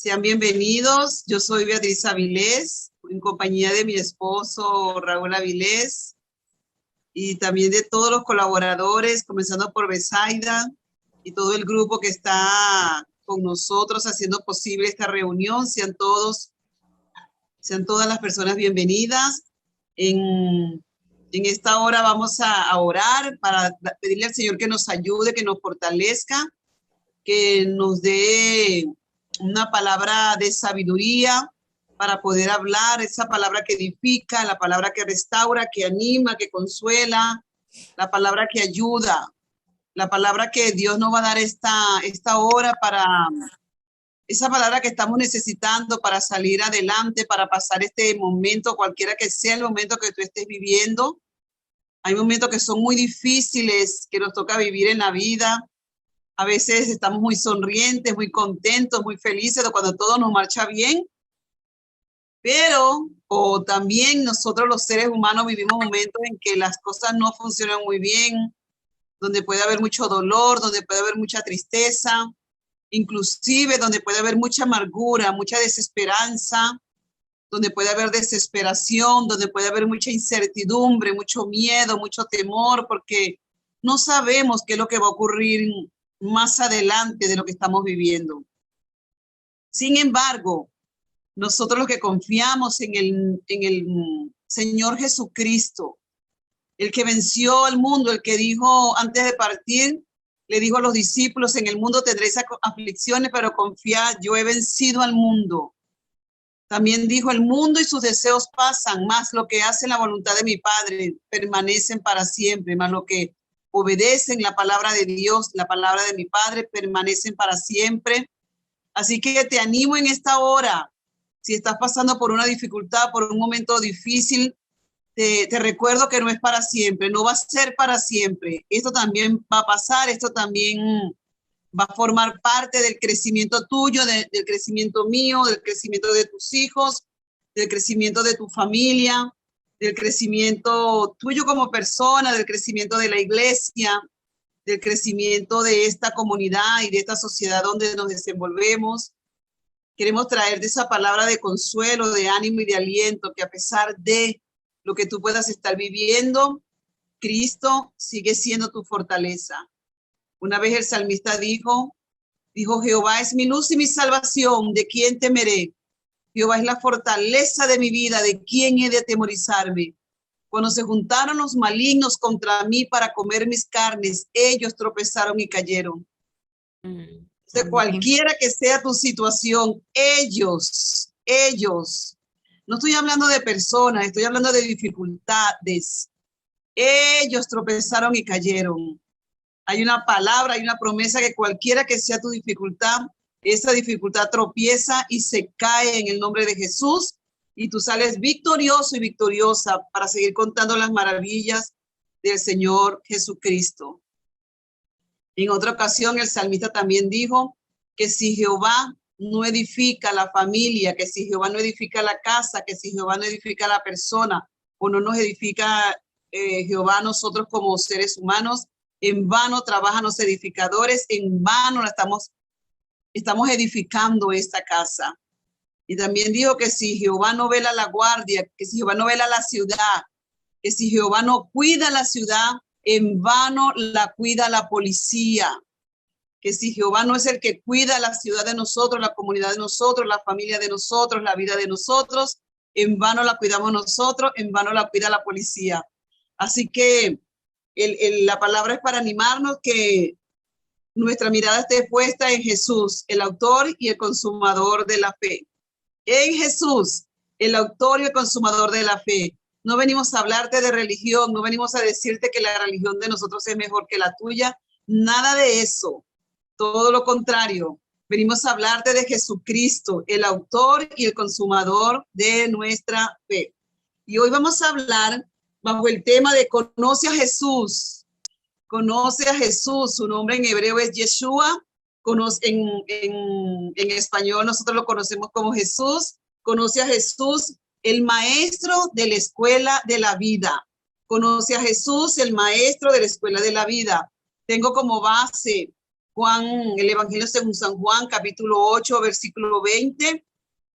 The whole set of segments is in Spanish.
Sean bienvenidos. Yo soy Beatriz Avilés, en compañía de mi esposo Raúl Avilés y también de todos los colaboradores, comenzando por Besaida y todo el grupo que está con nosotros haciendo posible esta reunión. Sean todas las personas bienvenidas. En esta hora vamos a orar para pedirle al Señor que nos ayude, que nos fortalezca, que nos dé una palabra de sabiduría para poder hablar, esa palabra que edifica, la palabra que restaura, que anima, que consuela, la palabra que ayuda, la palabra que Dios nos va a dar esta hora para esa palabra que estamos necesitando para salir adelante, para pasar este momento, cualquiera que sea el momento que tú estés viviendo. Hay momentos que son muy difíciles, que nos toca vivir en la vida. A veces estamos muy sonrientes, muy contentos, muy felices cuando todo nos marcha bien. Pero, o también nosotros los seres humanos vivimos momentos en que las cosas no funcionan muy bien, donde puede haber mucho dolor, donde puede haber mucha tristeza, inclusive donde puede haber mucha amargura, mucha desesperanza, donde puede haber desesperación, donde puede haber mucha incertidumbre, mucho miedo, mucho temor, porque no sabemos qué es lo que va a ocurrir más adelante de lo que estamos viviendo. Sin embargo, nosotros los que confiamos en el Señor Jesucristo, el que venció al mundo, el que dijo antes de partir, le dijo a los discípulos, en el mundo tendréis aflicciones, pero confiad, yo he vencido al mundo. También dijo, el mundo y sus deseos pasan, más lo que hacen la voluntad de mi Padre permanecen para siempre, más lo que obedecen la palabra de Dios, la palabra de mi Padre, permanecen para siempre. Así que te animo en esta hora. Si estás pasando por una dificultad, por un momento difícil, te recuerdo que no es para siempre, no va a ser para siempre. Esto también va a pasar, esto también va a formar parte del crecimiento tuyo, del crecimiento mío, del crecimiento de tus hijos, del crecimiento de tu familia, del crecimiento tuyo como persona, del crecimiento de la iglesia, del crecimiento de esta comunidad y de esta sociedad donde nos desenvolvemos. Queremos traerte esa palabra de consuelo, de ánimo y de aliento, que a pesar de lo que tú puedas estar viviendo, Cristo sigue siendo tu fortaleza. Una vez el salmista dijo, Jehová es mi luz y mi salvación, ¿de quién temeré? Jehová es la fortaleza de mi vida, ¿de quién he de atemorizarme? Cuando se juntaron los malignos contra mí para comer mis carnes, ellos tropezaron y cayeron. De cualquiera que sea tu situación, ellos, no estoy hablando de personas, estoy hablando de dificultades. Ellos tropezaron y cayeron. Hay una palabra, hay una promesa que cualquiera que sea tu dificultad, esa dificultad tropieza y se cae en el nombre de Jesús y tú sales victorioso y victoriosa para seguir contando las maravillas del Señor Jesucristo. En otra ocasión el salmista también dijo que si Jehová no edifica la familia, que si Jehová no edifica la casa, que si Jehová no edifica la persona o no nos edifica Jehová nosotros como seres humanos, en vano trabajan los edificadores, en vano estamos edificando esta casa. Y también dijo que si Jehová no vela la guardia, que si Jehová no vela la ciudad, que si Jehová no cuida la ciudad, en vano la cuida la policía. Que si Jehová no es el que cuida la ciudad de nosotros, la comunidad de nosotros, la familia de nosotros, la vida de nosotros, en vano la cuidamos nosotros, en vano la cuida la policía. Así que la palabra es para animarnos que nuestra mirada esté puesta en Jesús, el autor y el consumador de la fe. En Jesús, el autor y el consumador de la fe. No venimos a hablarte de religión, no venimos a decirte que la religión de nosotros es mejor que la tuya, nada de eso. Todo lo contrario, venimos a hablarte de Jesucristo, el autor y el consumador de nuestra fe. Y hoy vamos a hablar bajo el tema de conoce a Jesús. Conoce a Jesús, su nombre en hebreo es Yeshua, en español nosotros lo conocemos como Jesús. Conoce a Jesús, el maestro de la escuela de la vida. Conoce a Jesús, el maestro de la escuela de la vida. Tengo como base el Evangelio según San Juan, capítulo 8, versículo 20.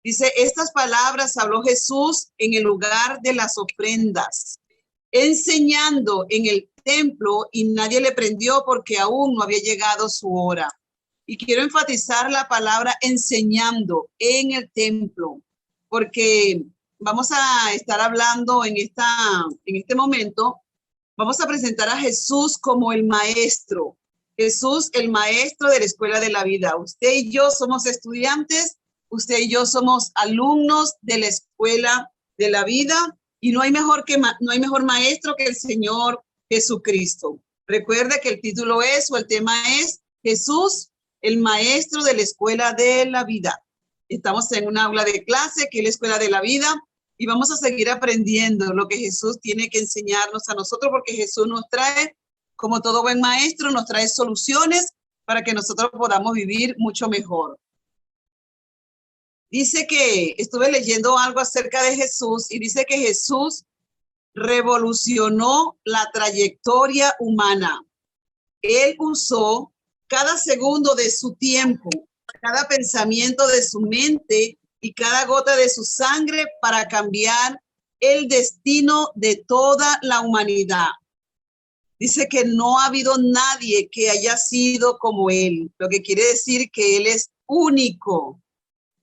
Dice, estas palabras habló Jesús en el lugar de las ofrendas, enseñando en el templo, y nadie le prendió porque aún no había llegado su hora. Y quiero enfatizar la palabra enseñando en el templo, porque vamos a estar hablando en este momento, vamos a presentar a Jesús como el maestro. Jesús, el maestro de la escuela de la vida. Usted y yo somos estudiantes, usted y yo somos alumnos de la escuela de la vida, y no hay mejor maestro que el Señor Jesucristo. Recuerda que el título es, o el tema es, Jesús, el maestro de la escuela de la vida. Estamos en un aula de clase, que es la escuela de la vida, y vamos a seguir aprendiendo lo que Jesús tiene que enseñarnos a nosotros, porque Jesús nos trae, como todo buen maestro, nos trae soluciones para que nosotros podamos vivir mucho mejor. Dice que estuve leyendo algo acerca de Jesús y dice que Jesús revolucionó la trayectoria humana. Él usó cada segundo de su tiempo, cada pensamiento de su mente y cada gota de su sangre para cambiar el destino de toda la humanidad. Dice que no ha habido nadie que haya sido como él, lo que quiere decir que él es único,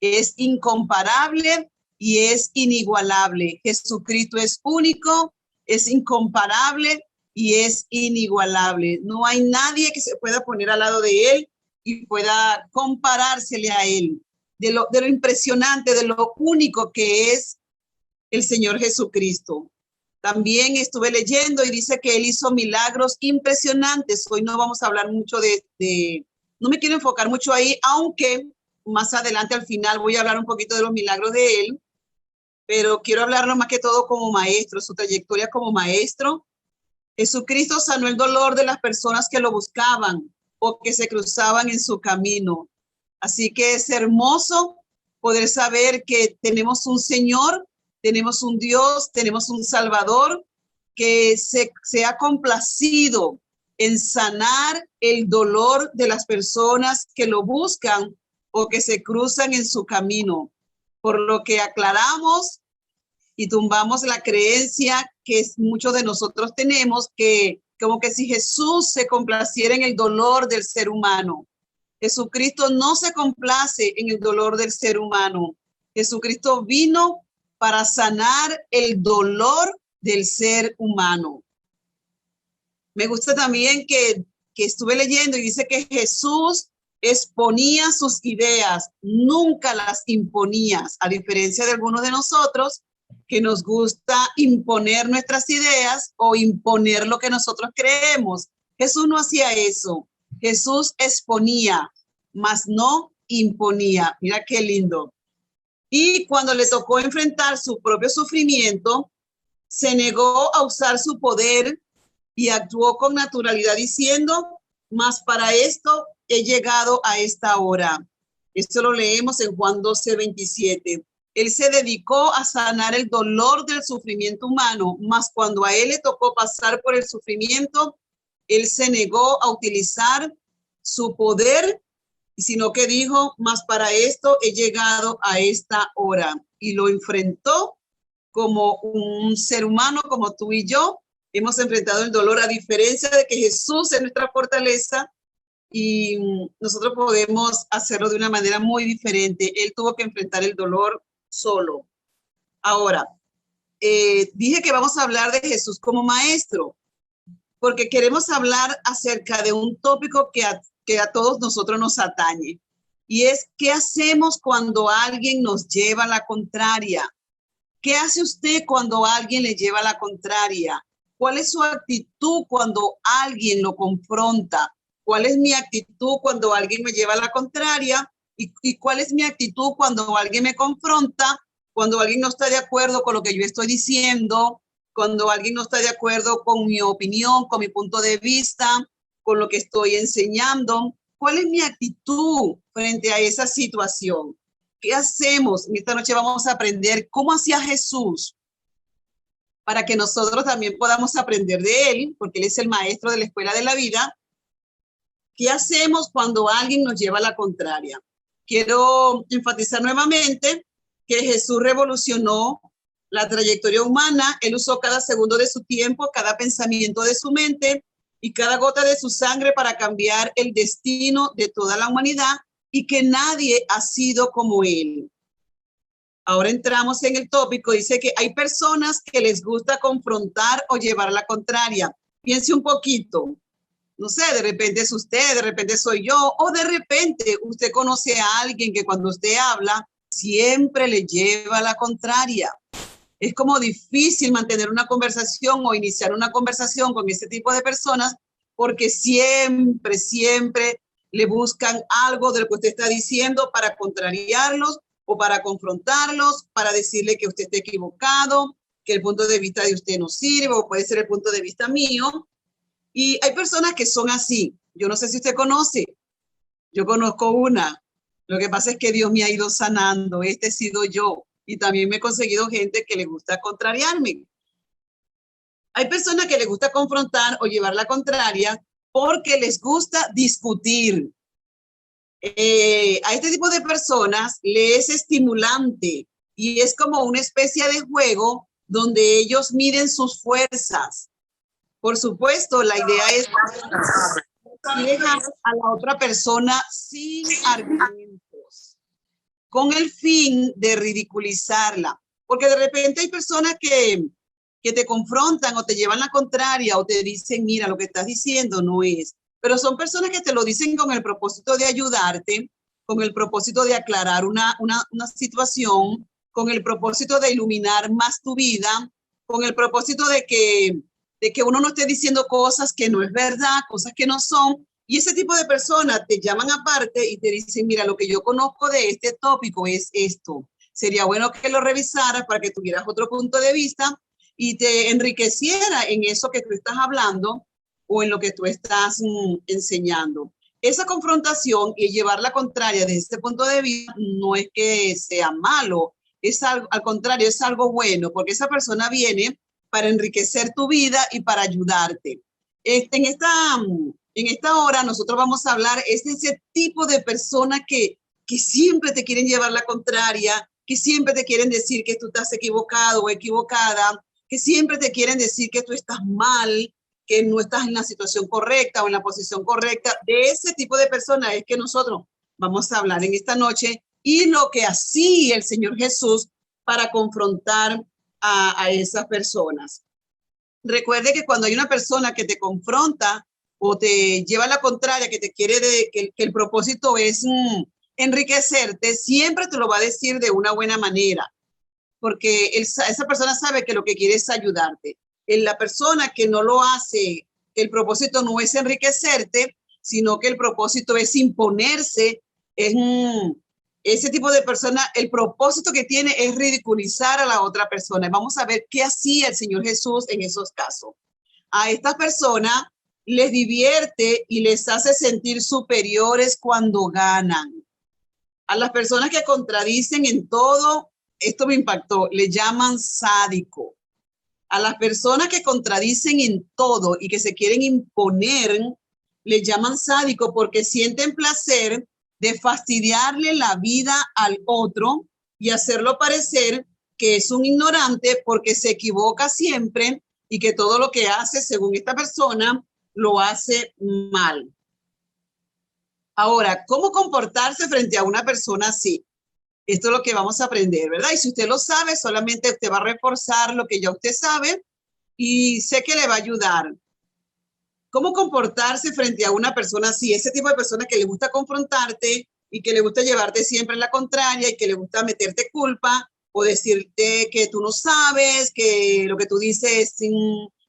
es incomparable y es inigualable. Jesucristo es único, es incomparable y es inigualable. No hay nadie que se pueda poner al lado de él y pueda comparársele a él. De lo impresionante, de lo único que es el Señor Jesucristo. También estuve leyendo y dice que él hizo milagros impresionantes. Hoy no vamos a hablar mucho no me quiero enfocar mucho ahí, aunque más adelante al final voy a hablar un poquito de los milagros de él, pero quiero hablarlo más que todo como maestro, su trayectoria como maestro. Jesucristo sanó el dolor de las personas que lo buscaban o que se cruzaban en su camino. Así que es hermoso poder saber que tenemos un Señor, tenemos un Dios, tenemos un Salvador que se ha complacido en sanar el dolor de las personas que lo buscan o que se cruzan en su camino, por lo que aclaramos y tumbamos la creencia que muchos de nosotros tenemos, que como que si Jesús se complaciera en el dolor del ser humano. Jesucristo no se complace en el dolor del ser humano. Jesucristo vino para sanar el dolor del ser humano. Me gusta también que estuve leyendo y dice que Jesús exponía sus ideas, nunca las imponía, a diferencia de algunos de nosotros que nos gusta imponer nuestras ideas o imponer lo que nosotros creemos. Jesús no hacía eso. Jesús exponía, mas no imponía. Mira qué lindo. Y cuando le tocó enfrentar su propio sufrimiento, se negó a usar su poder y actuó con naturalidad diciendo, mas para esto he llegado a esta hora. Esto lo leemos en Juan 12:27. Él se dedicó a sanar el dolor del sufrimiento humano, mas cuando a él le tocó pasar por el sufrimiento, él se negó a utilizar su poder, sino que dijo, mas para esto he llegado a esta hora. Y lo enfrentó como un ser humano, como tú y yo. Hemos enfrentado el dolor, a diferencia de que Jesús es nuestra fortaleza y nosotros podemos hacerlo de una manera muy diferente. Él tuvo que enfrentar el dolor solo. Ahora, dije que vamos a hablar de Jesús como maestro, porque queremos hablar acerca de un tópico que a todos nosotros nos atañe, y es ¿qué hacemos cuando alguien nos lleva a la contraria? ¿Qué hace usted cuando alguien le lleva a la contraria? ¿Cuál es su actitud cuando alguien lo confronta? ¿Cuál es mi actitud cuando alguien me lleva a la contraria? ¿Y cuál es mi actitud cuando alguien me confronta? Cuando alguien no está de acuerdo con lo que yo estoy diciendo, cuando alguien no está de acuerdo con mi opinión, con mi punto de vista, con lo que estoy enseñando. ¿Cuál es mi actitud frente a esa situación? ¿Qué hacemos? Esta noche vamos a aprender cómo hacía Jesús para que nosotros también podamos aprender de él, porque él es el maestro de la escuela de la vida. ¿qué hacemos cuando alguien nos lleva a la contraria? Quiero enfatizar nuevamente que Jesús revolucionó la trayectoria humana. Él usó cada segundo de su tiempo, cada pensamiento de su mente y cada gota de su sangre para cambiar el destino de toda la humanidad, y que nadie ha sido como él. Ahora entramos en el tópico. Dice que hay personas que les gusta confrontar o llevar la contraria. Piense un poquito. No sé, de repente es usted, de repente soy yo, o de repente usted conoce a alguien que cuando usted habla siempre le lleva la contraria. Es como difícil mantener una conversación o iniciar una conversación con ese tipo de personas, porque siempre, siempre le buscan algo de lo que usted está diciendo para contrariarlos o para confrontarlos, para decirle que usted está equivocado, que el punto de vista de usted no sirve, o puede ser el punto de vista mío. Y hay personas que son así. Yo no sé si usted conoce. Yo conozco una. Lo que pasa es que Dios me ha ido sanando. Este he sido yo. Y también me he conseguido gente que le gusta contrariarme. Hay personas que les gusta confrontar o llevar la contraria porque les gusta discutir. A este tipo de personas le es estimulante y es como una especie de juego donde ellos miden sus fuerzas. Por supuesto, la idea es dejar a la otra persona sin argumentos, con el fin de ridiculizarla. Porque de repente hay personas que te confrontan o te llevan la contraria o te dicen, mira, lo que estás diciendo no es. Pero son personas que te lo dicen con el propósito de ayudarte, con el propósito de aclarar una situación, con el propósito de iluminar más tu vida, con el propósito de que uno no esté diciendo cosas que no es verdad, cosas que no son. Y ese tipo de personas te llaman aparte y te dicen, mira, lo que yo conozco de este tópico es esto. Sería bueno que lo revisaras para que tuvieras otro punto de vista y te enriqueciera en eso que tú estás hablando o en lo que tú estás enseñando. Esa confrontación y llevar la contraria desde este punto de vista no es que sea malo, es algo, al contrario, es algo bueno, porque esa persona viene para enriquecer tu vida y para ayudarte. En esta hora nosotros vamos a hablar, es ese tipo de personas que siempre te quieren llevar la contraria, que siempre te quieren decir que tú estás equivocado o equivocada, que siempre te quieren decir que tú estás mal, que no estás en la situación correcta o en la posición correcta. De ese tipo de personas es que nosotros vamos a hablar en esta noche, y lo que hacía el Señor Jesús para confrontar a esas personas. Recuerde que cuando hay una persona que te confronta o te lleva a la contraria, que te quiere que el propósito es enriquecerte, siempre te lo va a decir de una buena manera, porque esa persona sabe que lo que quiere es ayudarte. La persona que no lo hace, el propósito no es enriquecerte, sino que el propósito es imponerse, ese tipo de persona, el propósito que tiene es ridiculizar a la otra persona. Vamos a ver qué hacía el Señor Jesús en esos casos. A estas personas les divierte y les hace sentir superiores cuando ganan. A las personas que contradicen en todo, esto me impactó, le llaman sádico. A las personas que contradicen en todo y que se quieren imponer, le llaman sádico porque sienten placer de fastidiarle la vida al otro y hacerlo parecer que es un ignorante porque se equivoca siempre y que todo lo que hace, según esta persona, lo hace mal. Ahora, ¿cómo comportarse frente a una persona así? Esto es lo que vamos a aprender, ¿verdad? Y si usted lo sabe, solamente usted va a reforzar lo que ya usted sabe y sé que le va a ayudar. ¿Cómo comportarse frente a una persona así? Ese tipo de persona que le gusta confrontarte y que le gusta llevarte siempre en la contraria y que le gusta meterte culpa o decirte que tú no sabes, que lo que tú dices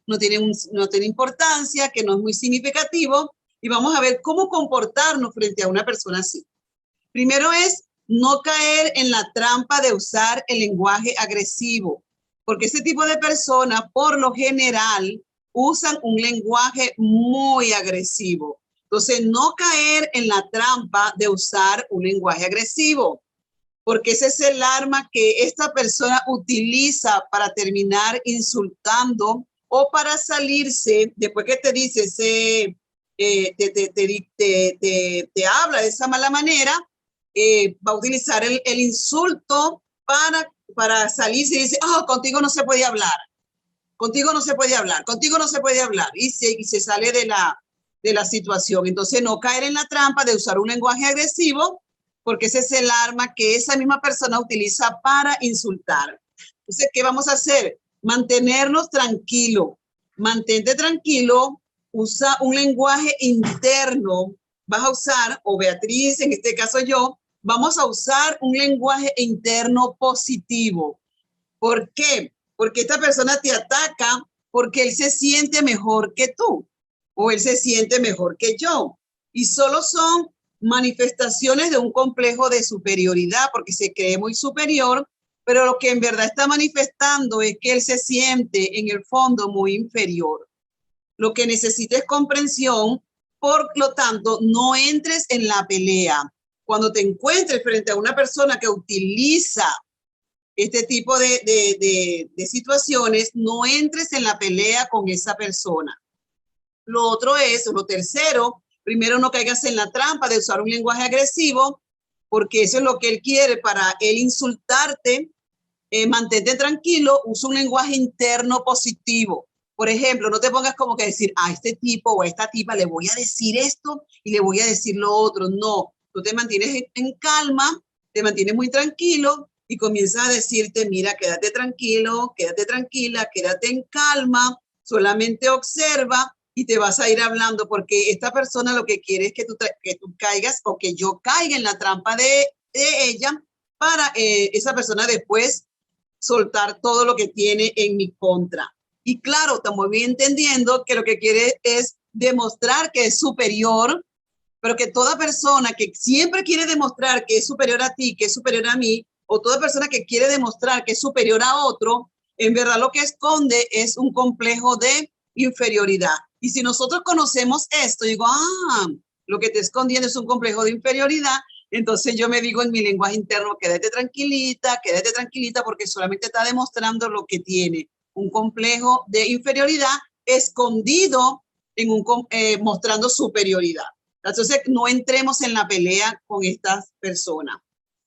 no tiene importancia, que no es muy significativo. Y vamos a ver cómo comportarnos frente a una persona así. Primero es no caer en la trampa de usar el lenguaje agresivo, porque ese tipo de personas, por lo general, usan un lenguaje muy agresivo. Entonces, no caer en la trampa de usar un lenguaje agresivo, porque ese es el arma que esta persona utiliza para terminar insultando o para salirse, después que te dice te habla de esa mala manera, va a utilizar el insulto para salirse y dice, oh, contigo no se puede hablar, contigo no se puede hablar, contigo no se puede hablar, y se sale de la situación. Entonces, no caer en la trampa de usar un lenguaje agresivo, porque ese es el arma que esa misma persona utiliza para insultar. Entonces, ¿qué vamos a hacer? Mantenernos tranquilos. Mantente tranquilo, usa un lenguaje interno. Vas a usar, o Beatriz, en este caso yo, vamos a usar un lenguaje interno positivo. ¿Por qué? Porque esta persona te ataca porque él se siente mejor que tú o él se siente mejor que yo. Y solo son manifestaciones de un complejo de superioridad porque se cree muy superior, pero lo que en verdad está manifestando es que él se siente en el fondo muy inferior. Lo que necesita es comprensión, por lo tanto, no entres en la pelea. Cuando te encuentres frente a una persona que utiliza este tipo de situaciones, no entres en la pelea con esa persona. Lo otro es, lo tercero, primero no caigas en la trampa de usar un lenguaje agresivo, porque eso es lo que él quiere para él insultarte. Mantente tranquilo, usa un lenguaje interno positivo. Por ejemplo, no te pongas como que decir, a este tipo o a esta tipa le voy a decir esto y le voy a decir lo otro. No, tú te mantienes en calma, te mantienes muy tranquilo y comienzas a decirte, mira, quédate tranquilo, quédate tranquila, quédate en calma, solamente observa y te vas a ir hablando, porque esta persona lo que quiere es que tú caigas o que yo caiga en la trampa de ella para esa persona después soltar todo lo que tiene en mi contra. Y claro, estamos bien entendiendo que lo que quiere es demostrar que es superior, pero que toda persona que siempre quiere demostrar que es superior a ti, que es superior a mí, o toda persona que quiere demostrar que es superior a otro, en verdad lo que esconde es un complejo de inferioridad. Y si nosotros conocemos esto, digo, lo que te escondiendo es un complejo de inferioridad, entonces yo me digo en mi lenguaje interno, quédate tranquilita, porque solamente está demostrando lo que tiene, un complejo de inferioridad escondido en mostrando superioridad. Entonces, no entremos en la pelea con estas personas.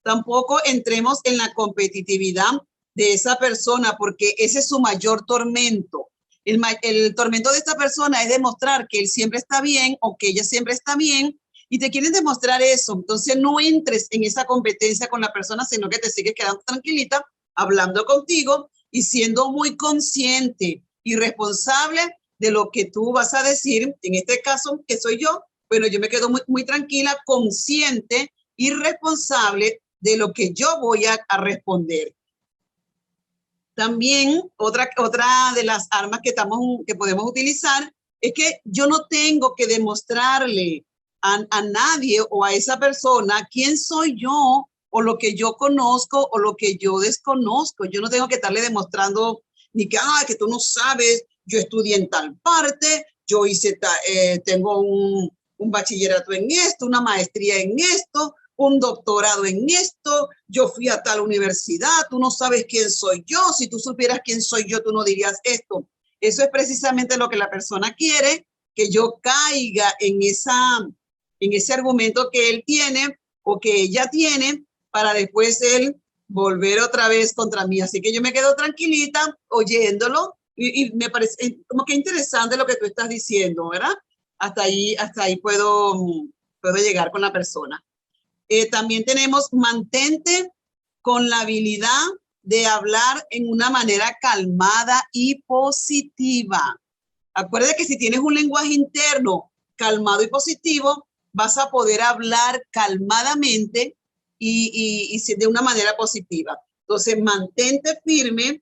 Tampoco entremos en la competitividad de esa persona, porque ese es su mayor tormento. El tormento de esta persona es demostrar que él siempre está bien o que ella siempre está bien y te quieren demostrar eso. Entonces, no entres en esa competencia con la persona, sino que te sigues quedando tranquilita, hablando contigo y siendo muy consciente y responsable de lo que tú vas a decir. En este caso, que soy yo, bueno, yo me quedo muy tranquila, consciente y responsable de lo que yo voy a responder. También otra de las armas que podemos utilizar es que yo no tengo que demostrarle a nadie o a esa persona quién soy yo o lo que yo conozco o lo que yo desconozco. Yo no tengo que estarle demostrando ni que tú no sabes, yo estudié en tal parte, yo tengo un bachillerato en esto, una maestría en esto, un doctorado en esto, yo fui a tal universidad, tú no sabes quién soy yo, si tú supieras quién soy yo, tú no dirías esto. Eso es precisamente lo que la persona quiere, que yo caiga en ese argumento que él tiene o que ella tiene para después él volver otra vez contra mí. Así que yo me quedo tranquilita oyéndolo y me parece como que interesante lo que tú estás diciendo, ¿verdad? Hasta ahí puedo llegar con la persona. También tenemos mantente con la habilidad de hablar en una manera calmada y positiva. Acuérdate que si tienes un lenguaje interno calmado y positivo, vas a poder hablar calmadamente y de una manera positiva. Entonces, mantente firme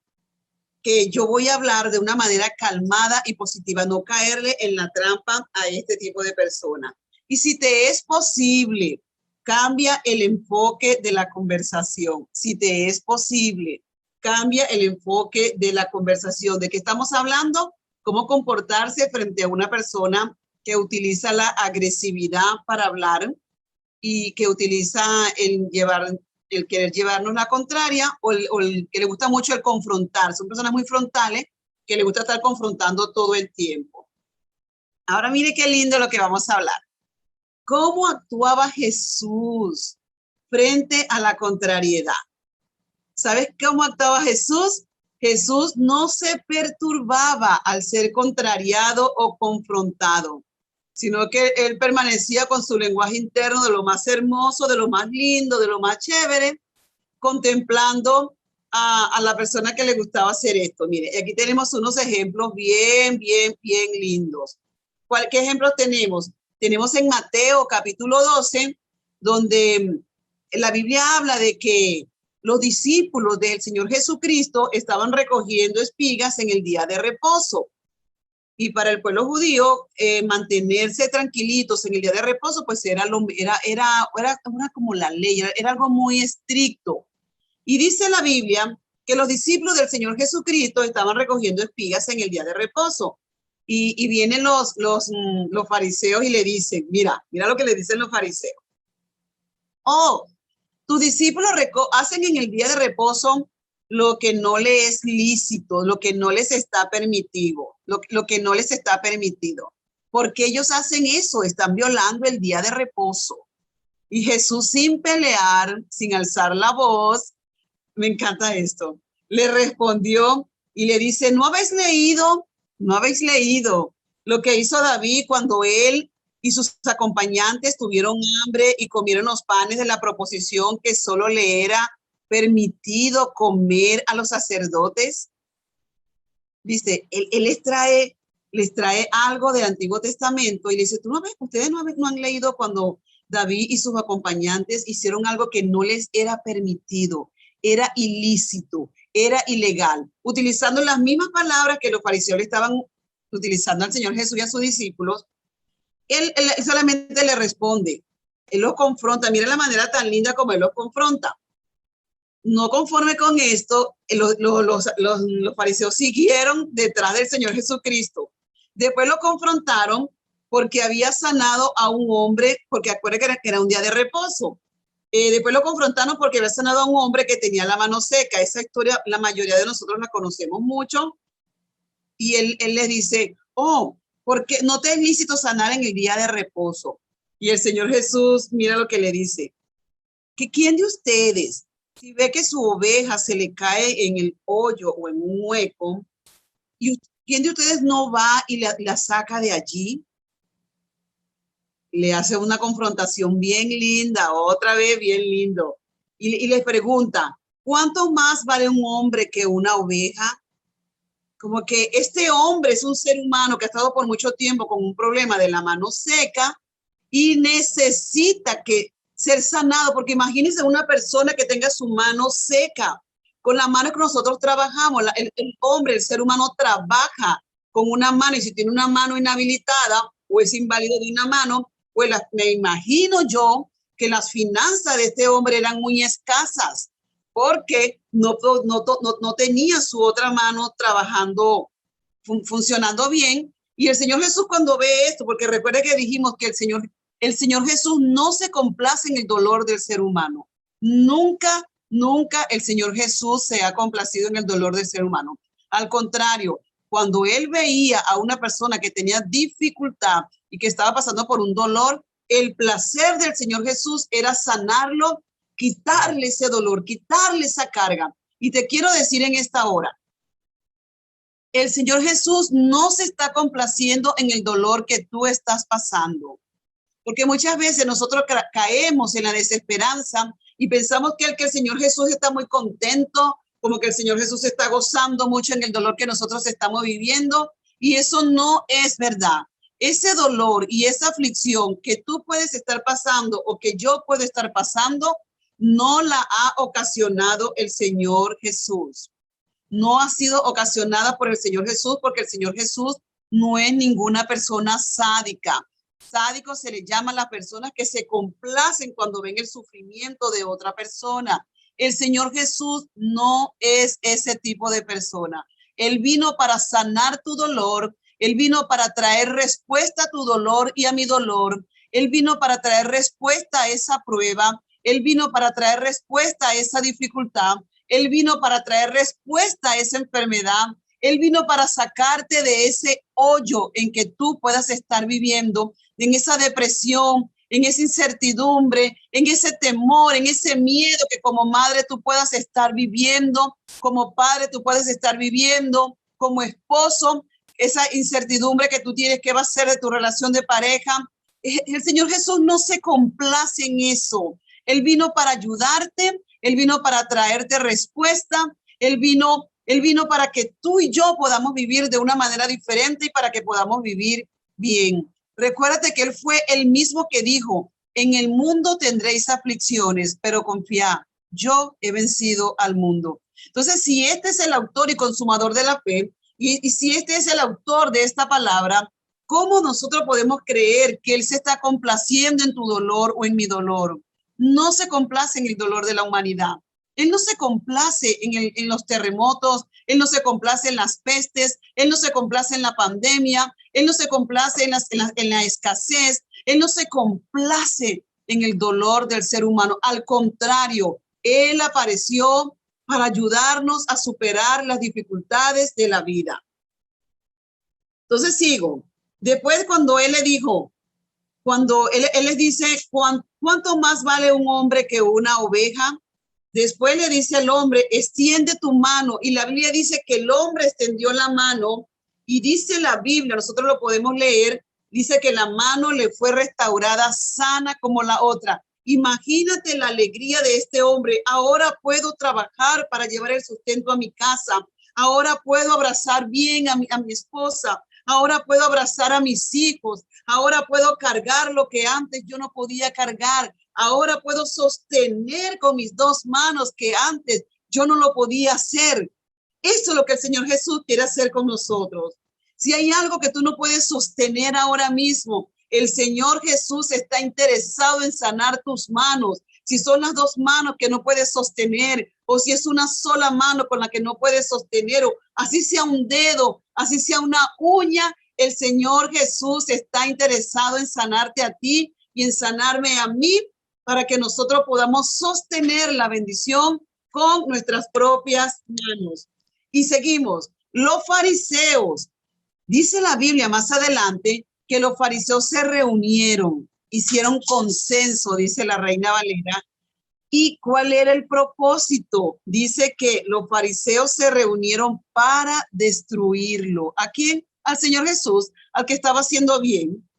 que yo voy a hablar de una manera calmada y positiva, no caerle en la trampa a este tipo de personas. Y si te es posible, cambia el enfoque de la conversación. Si te es posible, cambia el enfoque de la conversación. ¿De qué estamos hablando? Cómo comportarse frente a una persona que utiliza la agresividad para hablar y que utiliza el querer llevarnos la contraria o el que le gusta mucho el confrontar. Son personas muy frontales que le gusta estar confrontando todo el tiempo. Ahora mire qué lindo lo que vamos a hablar. ¿Cómo actuaba Jesús frente a la contrariedad? ¿Sabes cómo actuaba Jesús? Jesús no se perturbaba al ser contrariado o confrontado, sino que él permanecía con su lenguaje interno de lo más hermoso, de lo más lindo, de lo más chévere, contemplando a la persona que le gustaba hacer esto. Mire, aquí tenemos unos ejemplos bien lindos. ¿Qué ejemplos tenemos? Tenemos en Mateo capítulo 12, donde la Biblia habla de que los discípulos del Señor Jesucristo estaban recogiendo espigas en el día de reposo. Y para el pueblo judío, mantenerse tranquilitos en el día de reposo, pues era como la ley, era algo muy estricto. Y dice la Biblia que los discípulos del Señor Jesucristo estaban recogiendo espigas en el día de reposo. Y vienen los fariseos y le dicen, mira lo que le dicen los fariseos. Oh, tus discípulos hacen en el día de reposo lo que no les es lícito, lo que no les está permitido, lo que no les está permitido. Porque ellos hacen eso, están violando el día de reposo. Y Jesús, sin pelear, sin alzar la voz, me encanta esto, le respondió y le dice, ¿no habéis leído lo que hizo David cuando él y sus acompañantes tuvieron hambre y comieron los panes de la proposición que solo le era permitido comer a los sacerdotes? Dice, él les trae algo del Antiguo Testamento y le dice, ustedes no han leído cuando David y sus acompañantes hicieron algo que no les era permitido, era ilícito, era ilegal, utilizando las mismas palabras que los fariseos le estaban utilizando al Señor Jesús y a sus discípulos. Él solamente le responde, él los confronta, mira la manera tan linda como él los confronta. No conforme con esto, los fariseos siguieron detrás del Señor Jesucristo. Después lo confrontaron porque había sanado a un hombre, porque acuérdense que era un día de reposo. Después lo confrontaron porque había sanado a un hombre que tenía la mano seca. Esa historia la mayoría de nosotros la conocemos mucho. Y él les dice, oh, porque no te es lícito sanar en el día de reposo. Y el Señor Jesús, mira lo que le dice, que ¿quién de ustedes, si ve que su oveja se le cae en el hoyo o en un hueco, y quién de ustedes no va y la saca de allí? Le hace una confrontación bien linda, otra vez bien lindo. Y les pregunta, ¿cuánto más vale un hombre que una oveja? Como que este hombre es un ser humano que ha estado por mucho tiempo con un problema de la mano seca y necesita ser sanado, porque imagínense una persona que tenga su mano seca. Con la mano que nosotros trabajamos, el hombre, el ser humano trabaja con una mano, y si tiene una mano inhabilitada o es inválido de una mano, pues me imagino yo que las finanzas de este hombre eran muy escasas, porque no tenía su otra mano trabajando, funcionando bien. Y el Señor Jesús, cuando ve esto, porque recuerde que dijimos que el Señor Jesús no se complace en el dolor del ser humano. Nunca el Señor Jesús se ha complacido en el dolor del ser humano. Al contrario, cuando él veía a una persona que tenía dificultad y que estaba pasando por un dolor, el placer del Señor Jesús era sanarlo, quitarle ese dolor, quitarle esa carga. Y te quiero decir en esta hora, el Señor Jesús no se está complaciendo en el dolor que tú estás pasando. Porque muchas veces nosotros caemos en la desesperanza y pensamos que el Señor Jesús está muy contento, como que el Señor Jesús está gozando mucho en el dolor que nosotros estamos viviendo. Y eso no es verdad. Ese dolor y esa aflicción que tú puedes estar pasando o que yo puedo estar pasando, no la ha ocasionado el Señor Jesús. No ha sido ocasionada por el Señor Jesús, porque el Señor Jesús no es ninguna persona sádica. Sádico se le llama a las personas que se complacen cuando ven el sufrimiento de otra persona. El Señor Jesús no es ese tipo de persona. Él vino para sanar tu dolor. Él vino para traer respuesta a tu dolor y a mi dolor. Él vino para traer respuesta a esa prueba. Él vino para traer respuesta a esa dificultad. Él vino para traer respuesta a esa enfermedad. Él vino para sacarte de ese hoyo en que tú puedas estar viviendo, en esa depresión, en esa incertidumbre, en ese temor, en ese miedo que como madre tú puedas estar viviendo, como padre tú puedes estar viviendo, como esposo, esa incertidumbre que tú tienes, qué va a ser de tu relación de pareja. El Señor Jesús no se complace en eso. Él vino para ayudarte, Él vino para traerte respuesta, Él vino para que tú y yo podamos vivir de una manera diferente y para que podamos vivir bien. Recuérdate que Él fue el mismo que dijo, en el mundo tendréis aflicciones, pero confiad, yo he vencido al mundo. Entonces, si este es el autor y consumador de la fe, y si este es el autor de esta palabra, ¿cómo nosotros podemos creer que Él se está complaciendo en tu dolor o en mi dolor? No se complace en el dolor de la humanidad. Él no se complace en los terremotos, Él no se complace en las pestes, Él no se complace en la pandemia, Él no se complace en la escasez, Él no se complace en el dolor del ser humano. Al contrario, Él apareció para ayudarnos a superar las dificultades de la vida. Entonces sigo. Después cuando Él le dijo, cuando él les dice, ¿cuánto más vale un hombre que una oveja? Después le dice al hombre, extiende tu mano. Y la Biblia dice que el hombre extendió la mano y dice la Biblia, nosotros lo podemos leer, dice que la mano le fue restaurada sana como la otra. Imagínate la alegría de este hombre. Ahora puedo trabajar para llevar el sustento a mi casa. Ahora puedo abrazar bien a mi esposa. Ahora puedo abrazar a mis hijos. Ahora puedo cargar lo que antes yo no podía cargar. Ahora puedo sostener con mis dos manos que antes yo no lo podía hacer. Eso es lo que el Señor Jesús quiere hacer con nosotros. Si hay algo que tú no puedes sostener ahora mismo, el Señor Jesús está interesado en sanar tus manos. Si son las dos manos que no puedes sostener, o si es una sola mano con la que no puedes sostener, o así sea un dedo, así sea una uña, el Señor Jesús está interesado en sanarte a ti y en sanarme a mí para que nosotros podamos sostener la bendición con nuestras propias manos. Y seguimos. Los fariseos, dice la Biblia más adelante, que los fariseos se reunieron, hicieron consenso, dice la Reina Valera. ¿Y cuál era el propósito? Dice que los fariseos se reunieron para destruirlo. ¿A quién? Al Señor Jesús, al que estaba haciendo bien.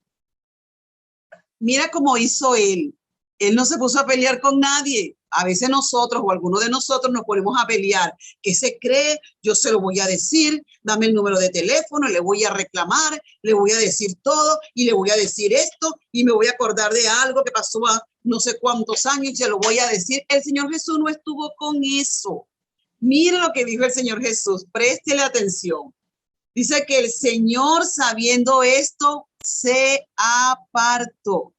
Mira cómo hizo él. Él no se puso a pelear con nadie. A veces nosotros o algunos de nosotros nos ponemos a pelear. ¿Qué se cree? Yo se lo voy a decir. Dame el número de teléfono, le voy a reclamar, le voy a decir todo y le voy a decir esto y me voy a acordar de algo que pasó a no sé cuántos años y se lo voy a decir. El Señor Jesús no estuvo con eso. Mire lo que dijo el Señor Jesús. Préstele atención. Dice que el Señor, sabiendo esto, se apartó.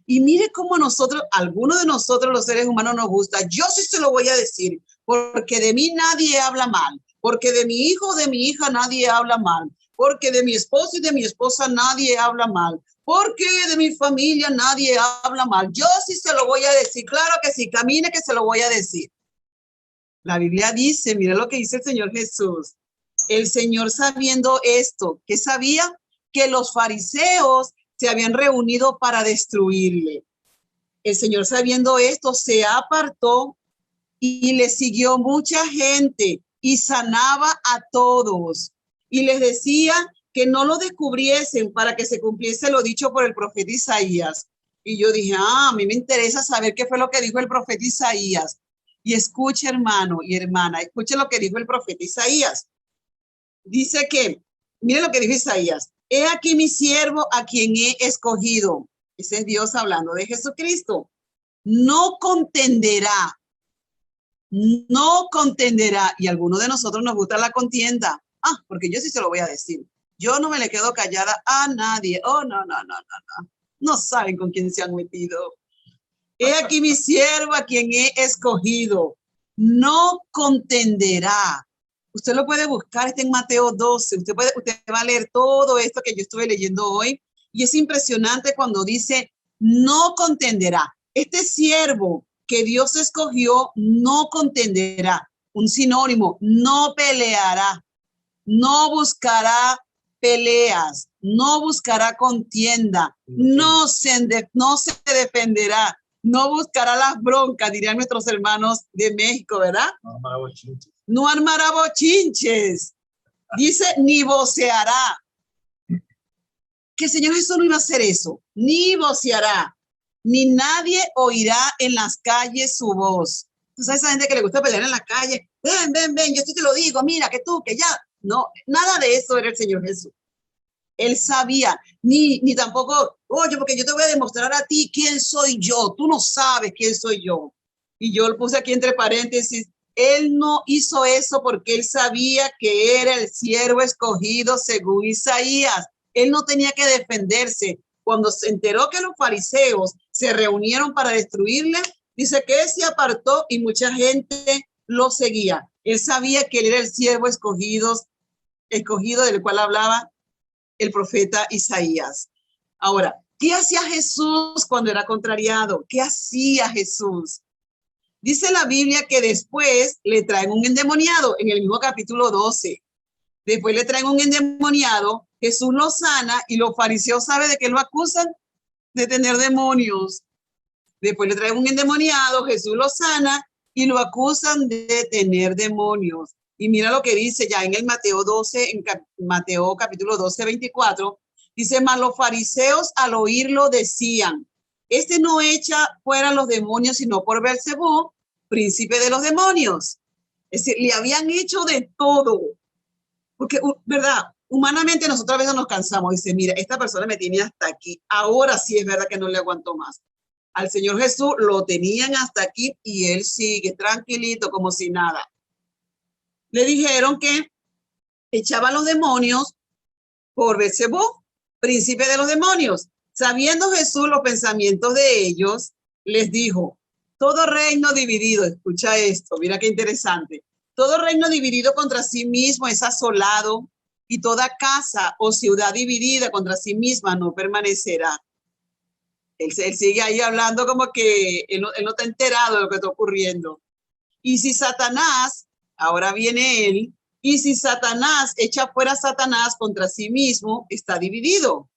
Y mire cómo nosotros, algunos de nosotros los seres humanos nos gusta. Yo sí se lo voy a decir, porque de mí nadie habla mal, porque de mi hijo o de mi hija nadie habla mal, porque de mi esposo y de mi esposa nadie habla mal, porque de mi familia nadie habla mal. Yo sí se lo voy a decir, claro que sí, camine que se lo voy a decir. La Biblia dice, mira lo que dice el Señor Jesús. El Señor sabiendo esto, ¿qué sabía? Que los fariseos se habían reunido para destruirle. El Señor sabiendo esto se apartó y le siguió mucha gente y sanaba a todos y les decía que no lo descubriesen para que se cumpliese lo dicho por el profeta Isaías. Y yo dije, a mí me interesa saber qué fue lo que dijo el profeta Isaías. Y escuche, hermano y hermana, escuche lo que dijo el profeta Isaías. Dice que, mire lo que dijo Isaías. He aquí mi siervo a quien he escogido. Ese es Dios hablando de Jesucristo. No contenderá. No contenderá. Y a algunos de nosotros nos gusta la contienda. Porque yo sí se lo voy a decir. Yo no me le quedo callada a nadie. Oh, no. No saben con quién se han metido. He aquí mi siervo a quien he escogido. No contenderá. Usted lo puede buscar, está en Mateo 12. Usted va a leer todo esto que yo estuve leyendo hoy. Y es impresionante cuando dice, no contenderá. Este siervo que Dios escogió no contenderá. Un sinónimo, no peleará. no buscará peleas, no buscará contienda, no se defenderá, no buscará las broncas, dirían nuestros hermanos de México, ¿verdad? No armará bochinches. Dice, ni voceará. Que el Señor Jesús no iba a hacer eso, ni voceará, ni nadie oirá en las calles su voz. ¿Tú sabes esa gente que le gusta pelear en la calle? Ven, yo sí te lo digo, mira, que tú, que ya. No, nada de eso era el Señor Jesús. Él sabía, ni tampoco, oye, porque yo te voy a demostrar a ti quién soy yo. Tú no sabes quién soy yo. Y yo lo puse aquí entre paréntesis. Él no hizo eso porque él sabía que era el siervo escogido según Isaías. Él no tenía que defenderse. Cuando se enteró que los fariseos se reunieron para destruirle, dice que él se apartó y mucha gente lo seguía. Él sabía que él era el siervo escogido del cual hablaba el profeta Isaías. Ahora, ¿qué hacía Jesús cuando era contrariado? ¿Qué hacía Jesús? Dice la Biblia que después le traen un endemoniado en el mismo capítulo 12. Después le traen un endemoniado, Jesús lo sana y los fariseos saben de qué lo acusan, de tener demonios. Después le traen un endemoniado, Jesús lo sana y lo acusan de tener demonios. Y mira lo que dice ya en el Mateo 12, en Mateo capítulo 12, 24, dice, mas los fariseos al oírlo decían, este no echa fuera los demonios, sino por Beelzebú, príncipe de los demonios. Es decir, le habían hecho de todo. Porque, ¿verdad? Humanamente nosotros a veces nos cansamos. Dice, mira, esta persona me tiene hasta aquí. Ahora sí es verdad que no le aguanto más. Al Señor Jesús lo tenían hasta aquí y él sigue tranquilito como si nada. Le dijeron que echaba los demonios por Beelzebú, príncipe de los demonios. Sabiendo Jesús los pensamientos de ellos, les dijo, todo reino dividido, escucha esto, mira qué interesante, todo reino dividido contra sí mismo es asolado y toda casa o ciudad dividida contra sí misma no permanecerá. Él sigue ahí hablando como que él no está enterado de lo que está ocurriendo. Y si Satanás, ahora viene él, y si Satanás echa fuera a Satanás contra sí mismo, está dividido.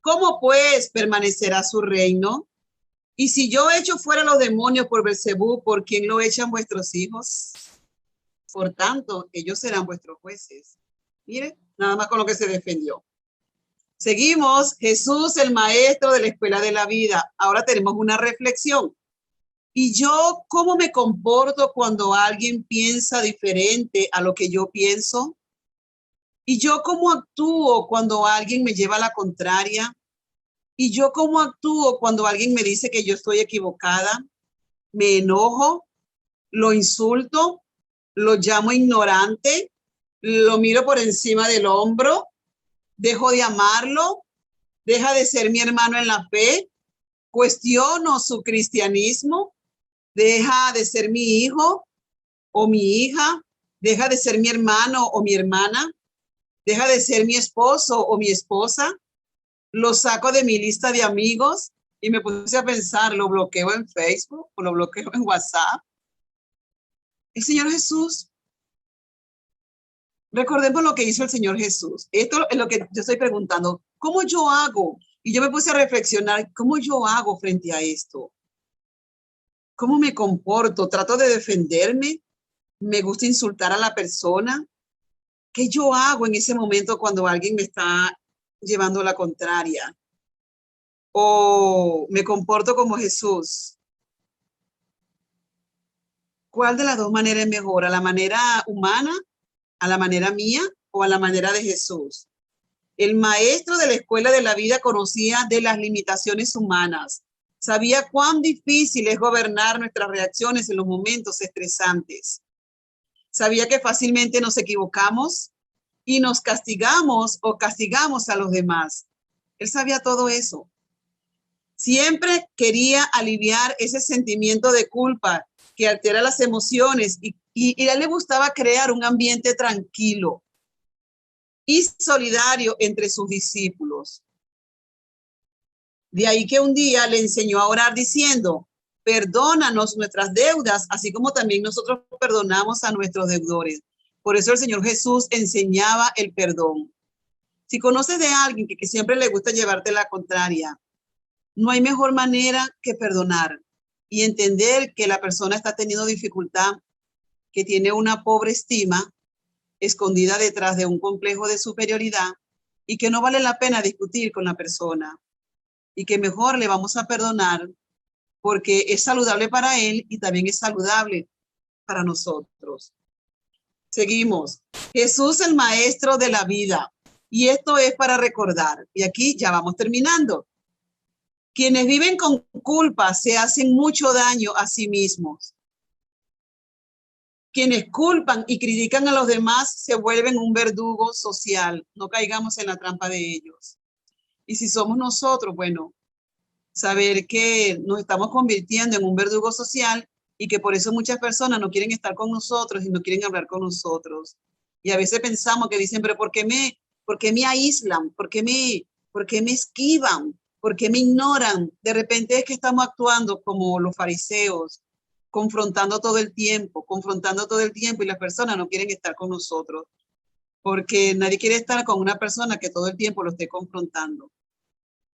¿Cómo pues permanecerá su reino? Y si yo echo fuera los demonios por Beelzebú, ¿por quién lo echan vuestros hijos? Por tanto, ellos serán vuestros jueces. Mire, nada más con lo que se defendió. Seguimos, Jesús, el maestro de la escuela de la vida. Ahora tenemos una reflexión. ¿Y yo cómo me comporto cuando alguien piensa diferente a lo que yo pienso? ¿Y yo cómo actúo cuando alguien me lleva a la contraria? ¿Y yo cómo actúo cuando alguien me dice que yo estoy equivocada? ¿Me enojo? ¿Lo insulto? ¿Lo llamo ignorante? ¿Lo miro por encima del hombro? ¿Dejo de amarlo? ¿Deja de ser mi hermano en la fe? ¿Cuestiono su cristianismo? ¿Deja de ser mi hijo o mi hija? ¿Deja de ser mi hermano o mi hermana? ¿Deja de ser mi esposo o mi esposa? ¿Lo saco de mi lista de amigos? Y me puse a pensar, ¿lo bloqueo en Facebook o lo bloqueo en WhatsApp? El Señor Jesús, recordemos lo que hizo el Señor Jesús. Esto es lo que yo estoy preguntando. ¿Cómo yo hago? Y yo me puse a reflexionar, ¿cómo yo hago frente a esto? ¿Cómo me comporto? ¿Trato de defenderme? ¿Me gusta insultar a la persona? ¿Qué yo hago en ese momento cuando alguien me está llevando la contraria? ¿O me comporto como Jesús? ¿Cuál de las dos maneras es mejor? ¿A la manera humana? ¿A la manera mía? ¿O a la manera de Jesús? El maestro de la escuela de la vida conocía de las limitaciones humanas. Sabía cuán difícil es gobernar nuestras reacciones en los momentos estresantes. Sabía que fácilmente nos equivocamos y nos castigamos o castigamos a los demás. Él sabía todo eso. Siempre quería aliviar ese sentimiento de culpa que altera las emociones y a él le gustaba crear un ambiente tranquilo y solidario entre sus discípulos. De ahí que un día le enseñó a orar diciendo, perdónanos nuestras deudas, así como también nosotros perdonamos a nuestros deudores. Por eso el Señor Jesús enseñaba el perdón. Si conoces de alguien que siempre le gusta llevarte la contraria, no hay mejor manera que perdonar y entender que la persona está teniendo dificultad, que tiene una pobre estima escondida detrás de un complejo de superioridad y que no vale la pena discutir con la persona y que mejor le vamos a perdonar porque es saludable para él y también es saludable para nosotros. Seguimos. Jesús, el maestro de la vida. Y esto es para recordar. Y aquí ya vamos terminando. Quienes viven con culpa se hacen mucho daño a sí mismos. Quienes culpan y critican a los demás se vuelven un verdugo social. No caigamos en la trampa de ellos. Y si somos nosotros, bueno, saber que nos estamos convirtiendo en un verdugo social y que por eso muchas personas no quieren estar con nosotros y no quieren hablar con nosotros. Y a veces pensamos que dicen, pero ¿por qué me aíslan? ¿Por qué me esquivan? ¿Por qué me ignoran? De repente es que estamos actuando como los fariseos, confrontando todo el tiempo y las personas no quieren estar con nosotros porque nadie quiere estar con una persona que todo el tiempo lo esté confrontando.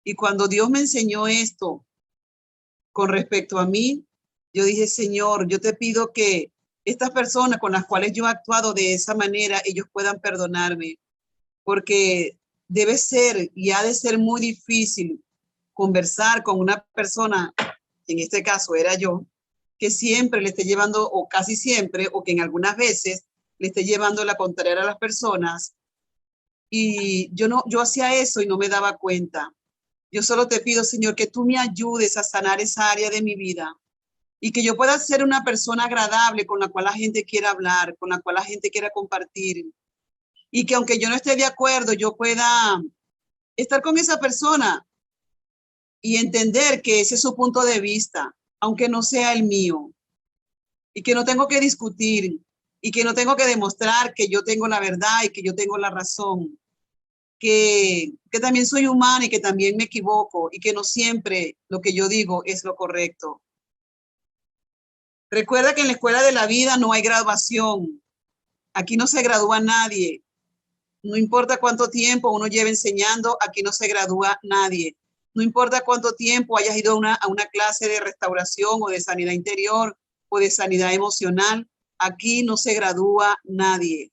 Y cuando Dios me enseñó esto con respecto a mí, yo dije, Señor, yo te pido que estas personas con las cuales yo he actuado de esa manera, ellos puedan perdonarme, porque debe ser y ha de ser muy difícil conversar con una persona, en este caso era yo, que siempre le esté llevando, o casi siempre, o que en algunas veces le esté llevando la contraria a las personas. Y yo hacía eso y no me daba cuenta. Yo solo te pido, Señor, que tú me ayudes a sanar esa área de mi vida y que yo pueda ser una persona agradable con la cual la gente quiera hablar, con la cual la gente quiera compartir. Y que aunque yo no esté de acuerdo, yo pueda estar con esa persona y entender que ese es su punto de vista, aunque no sea el mío. Y que no tengo que discutir y que no tengo que demostrar que yo tengo la verdad y que yo tengo la razón. Que también soy humana y que también me equivoco y que no siempre lo que yo digo es lo correcto. Recuerda que en la escuela de la vida no hay graduación. Aquí no se gradúa nadie. No importa cuánto tiempo uno lleve enseñando, aquí no se gradúa nadie. No importa cuánto tiempo hayas ido a una clase de restauración o de sanidad interior o de sanidad emocional, aquí no se gradúa nadie.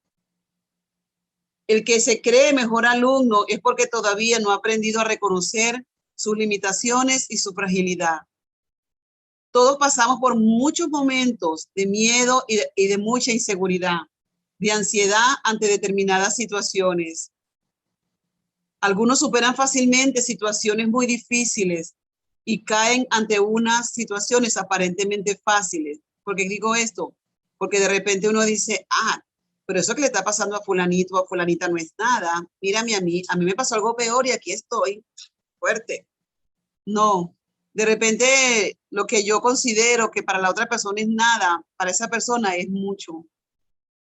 El que se cree mejor alumno es porque todavía no ha aprendido a reconocer sus limitaciones y su fragilidad. Todos pasamos por muchos momentos de miedo y de mucha inseguridad, de ansiedad ante determinadas situaciones. Algunos superan fácilmente situaciones muy difíciles y caen ante unas situaciones aparentemente fáciles. ¿Por qué digo esto? Porque de repente uno dice, pero eso que le está pasando a fulanito o a fulanita no es nada. Mírame a mí me pasó algo peor y aquí estoy, fuerte. No, de repente lo que yo considero que para la otra persona es nada, para esa persona es mucho.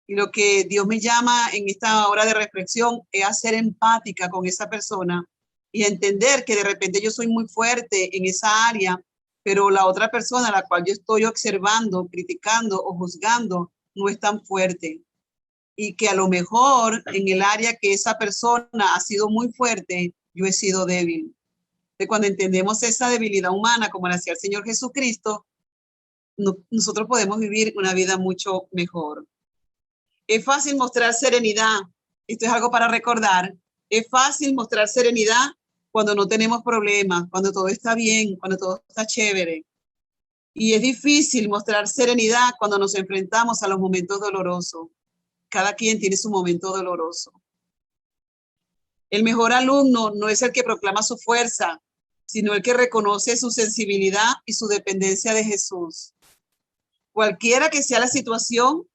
Y lo que Dios me llama en esta hora de reflexión es a ser empática con esa persona y entender que de repente yo soy muy fuerte en esa área, pero la otra persona a la cual yo estoy observando, criticando o juzgando no es tan fuerte. Y que a lo mejor en el área que esa persona ha sido muy fuerte, yo he sido débil. De cuando entendemos esa debilidad humana, como la hacía el Señor Jesucristo, nosotros podemos vivir una vida mucho mejor. Es fácil mostrar serenidad. Esto es algo para recordar. Es fácil mostrar serenidad cuando no tenemos problemas, cuando todo está bien, cuando todo está chévere. Y es difícil mostrar serenidad cuando nos enfrentamos a los momentos dolorosos. Cada quien tiene su momento doloroso. El mejor alumno no es el que proclama su fuerza, sino el que reconoce su sensibilidad y su dependencia de Jesús. Cualquiera que sea la situación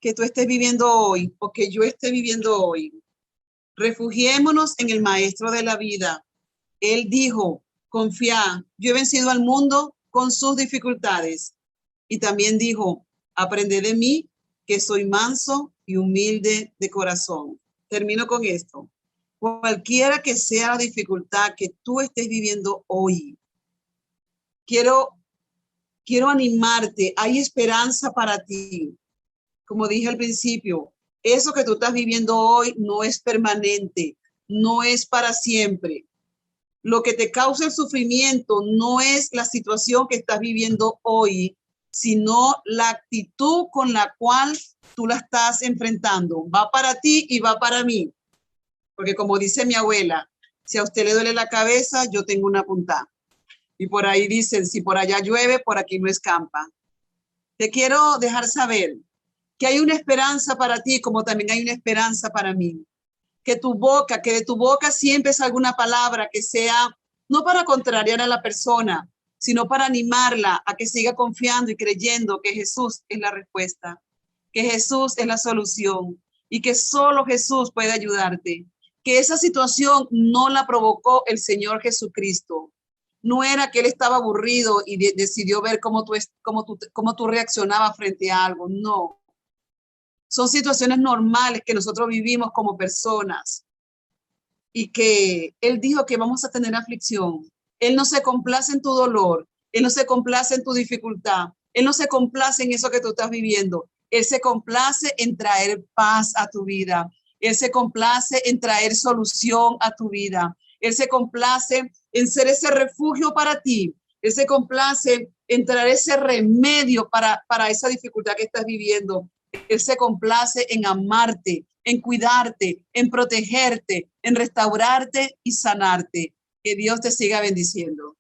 que tú estés viviendo hoy o que yo esté viviendo hoy, refugiémonos en el Maestro de la vida. Él dijo, confía, yo he vencido al mundo con sus dificultades. Y también dijo, aprended de mí, que soy manso y humilde de corazón. Termino con esto. Cualquiera que sea la dificultad que tú estés viviendo hoy, quiero animarte, hay esperanza para ti. como dije al principio, eso que tú estás viviendo hoy no es permanente, no es para siempre. Lo que te causa el sufrimiento no es la situación que estás viviendo hoy, sino la actitud con la cual tú la estás enfrentando. Va para ti y va para mí. Porque como dice mi abuela, si a usted le duele la cabeza, yo tengo una puntada. Y por ahí dicen, si por allá llueve, por aquí no escampa. Te quiero dejar saber que hay una esperanza para ti, como también hay una esperanza para mí. Que de tu boca siempre salga una palabra que sea no para contrariar a la persona, sino para animarla a que siga confiando y creyendo que Jesús es la respuesta, que Jesús es la solución y que solo Jesús puede ayudarte. Que esa situación no la provocó el Señor Jesucristo. No era que él estaba aburrido y decidió ver cómo tú reaccionabas frente a algo. No. Son situaciones normales que nosotros vivimos como personas y que Él dijo que vamos a tener aflicción. Él no se complace en tu dolor, Él no se complace en tu dificultad, Él no se complace en eso que tú estás viviendo. Él se complace en traer paz a tu vida. Él se complace en traer solución a tu vida. Él se complace en ser ese refugio para ti. Él se complace en traer ese remedio para esa dificultad que estás viviendo. Él se complace en amarte, en cuidarte, en protegerte, en restaurarte y sanarte. Que Dios te siga bendiciendo.